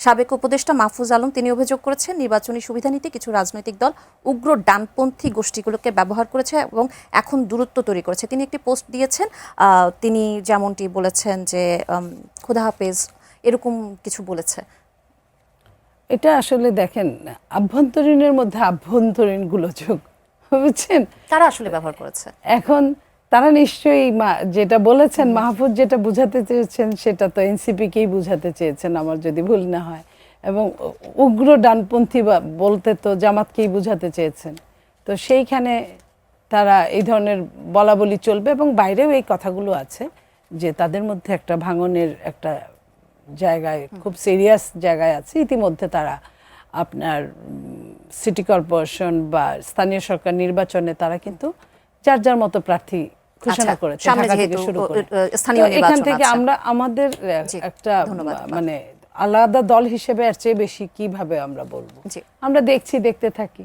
সাবেক উপদেষ্টা মাহফুজ আলম তিনি অভিযোগ করেছেন নির্বাচনী সুবিধা নিতে কিছু রাজনৈতিক দল উগ্র ডানপন্থী গোষ্ঠীগুলোকে ব্যবহার করেছে এবং এখন দূরত্ব তৈরি করেছে। তিনি একটি পোস্ট দিয়েছেন, তিনি যেমনটি বলেছেন যে খোদা হাফেজ এরকম কিছু বলেছে। এটা আসলে দেখেন আভ্যন্তরীণের মধ্যে আভ্যন্তরীণ গোলযোগ, বুঝছেন, তারা আসলে ব্যবহার করেছে। এখন তারা নিশ্চয়ই যেটা বলেছেন মাহফুজ যেটা বুঝাতে চেয়েছেন সেটা তো এনসিপিকেই বুঝাতে চেয়েছেন আমার যদি ভুল না হয়, এবং উগ্র ডানপন্থী বলতে তো জামাতকেই বুঝাতে চেয়েছেন। তো সেইখানে তারা এই ধরনের বলা বলি চলবে এবং বাইরেও এই কথাগুলো আছে যে তাদের মধ্যে একটা ভাঙনের একটা জায়গায় খুব সিরিয়াস জায়গায় আছে। ইতিমধ্যে তারা আপনার সিটি কর্পোরেশন বা স্থানীয় সরকার নির্বাচনে তারা কিন্তু যার যার মতো প্রার্থী ঘোষণা করেছে ঢাকা থেকে শুরু করে। এখান থেকে আমরা আমাদের একটা মানে আলাদা দল হিসেবে এর চেয়ে বেশি কিভাবে আমরা বলবো, আমরা দেখতে থাকি।